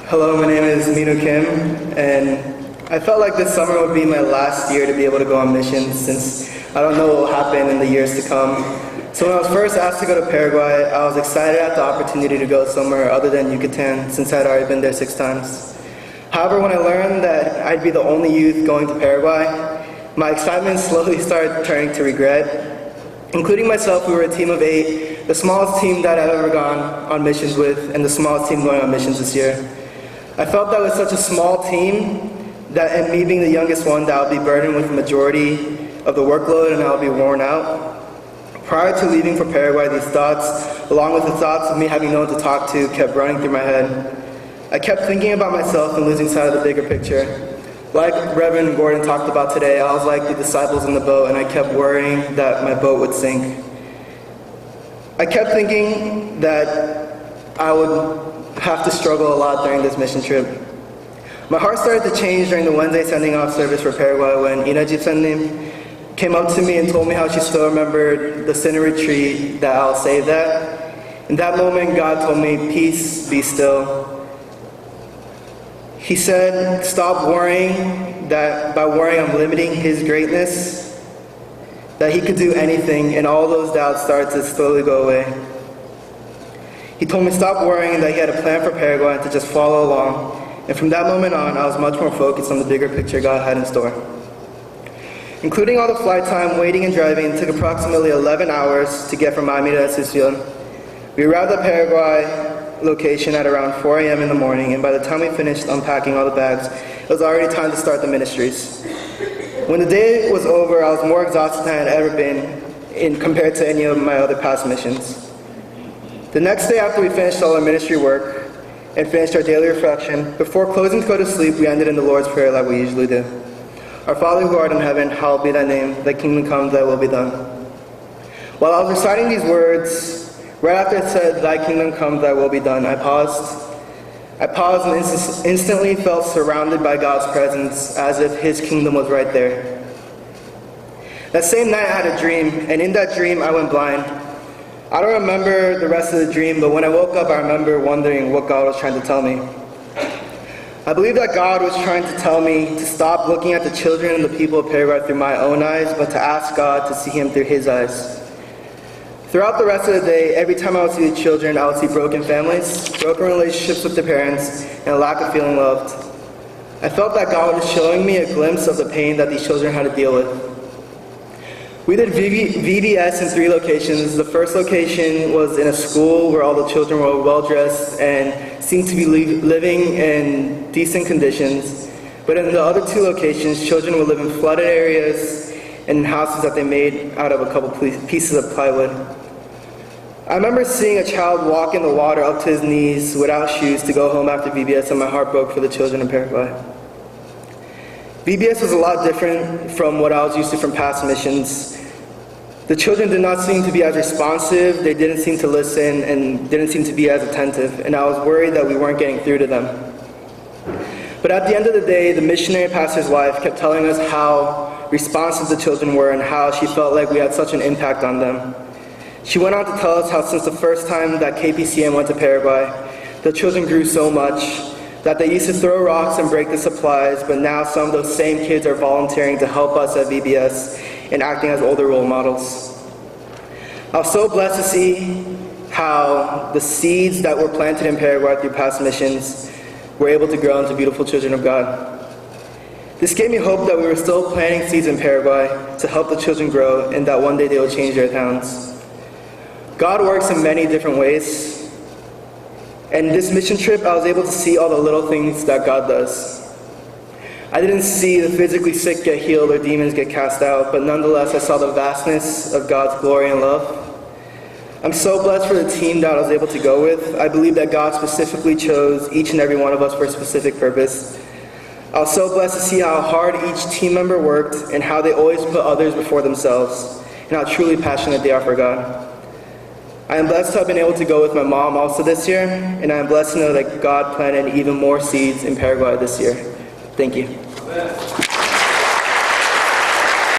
Hello, my name is Minu Kim, and I felt like this summer would be my last year to be able to go on missions since I don't know what will happen in the years to come. So when I was first asked to go to Paraguay, I was excited at the opportunity to go somewhere other than Yucatan since I'd already been there 6 times. However, when I learned that I'd be the only youth going to Paraguay, my excitement slowly started turning to regret. Including myself, we were a team of 8, the smallest team that I've ever gone on missions with, and the smallest team going on missions this year. I felt that with such a small team, that and me being the youngest one, that I would be burdened with the majority of the workload and I would be worn out. Prior to leaving for Paraguay, these thoughts, along with the thoughts of me having no one to talk to, kept running through my head. I kept thinking about myself and losing sight of the bigger picture. Like Reverend Gordon talked about today, I was like the disciples in the boat, and I kept worrying that my boat would sink. I kept thinking that I would have to struggle a lot during this mission trip. My heart started to change during the Wednesday sending off service for Paraguay when Ina Jipsendim came up to me and told me how she still remembered the Sinner retreat that I'll save that. In that moment, God told me, "Peace, be still." He said, stop worrying, that by worrying I'm limiting His greatness, that He could do anything, and all those doubts started to slowly go away. He told me to stop worrying, that He had a plan for Paraguay and to just follow along. And from that moment on, I was much more focused on the bigger picture God had in store. Including all the flight time, waiting and driving, it took approximately 11 hours to get from Miami to Asunción. We arrived at Paraguay location at around 4 a.m. in the morning, and by the time we finished unpacking all the bags, it was already time to start the ministries. When the day was over, I was more exhausted than I had ever been compared to any of my other past missions. The next day after we finished all our ministry work and finished our daily reflection, before closing to go to sleep, we ended in the Lord's Prayer like we usually do. Our Father who art in heaven, hallowed be thy name, thy kingdom come, thy will be done. While I was reciting these words, right after it said, thy kingdom come, thy will be done, I paused and instantly felt surrounded by God's presence as if His kingdom was right there. That same night I had a dream, and in that dream I went blind. I don't remember the rest of the dream, but when I woke up I remember wondering what God was trying to tell me. I believe that God was trying to tell me to stop looking at the children and the people of Paraguay through my own eyes, but to ask God to see Him through His eyes. Throughout the rest of the day, every time I would see the children, I would see broken families, broken relationships with their parents, and a lack of feeling loved. I felt that God was showing me a glimpse of the pain that these children had to deal with. We did VBS in 3 locations. The first location was in a school where all the children were well-dressed and seemed to be living in decent conditions. But in the other 2 locations, children would live in flooded areas and in houses that they made out of a couple pieces of plywood. I remember seeing a child walk in the water up to his knees without shoes to go home after VBS, and my heart broke for the children in Paraguay. VBS was a lot different from what I was used to from past missions. The children did not seem to be as responsive, they didn't seem to listen, and didn't seem to be as attentive, and I was worried that we weren't getting through to them. But at the end of the day, the missionary pastor's wife kept telling us how responsive the children were and how she felt like we had such an impact on them. She went on to tell us how since the first time that KPCM went to Paraguay, the children grew so much that they used to throw rocks and break the supplies, but now some of those same kids are volunteering to help us at VBS and acting as older role models. I was so blessed to see how the seeds that were planted in Paraguay through past missions were able to grow into beautiful children of God. This gave me hope that we were still planting seeds in Paraguay to help the children grow and that one day they will change their towns. God works in many different ways, and this mission trip I was able to see all the little things that God does. I didn't see the physically sick get healed or demons get cast out, but nonetheless I saw the vastness of God's glory and love. I'm so blessed for the team that I was able to go with. I believe that God specifically chose each and every one of us for a specific purpose. I was so blessed to see how hard each team member worked and how they always put others before themselves, and how truly passionate they are for God. I am blessed to have been able to go with my mom also this year, and I am blessed to know that God planted even more seeds in Paraguay this year. Thank you.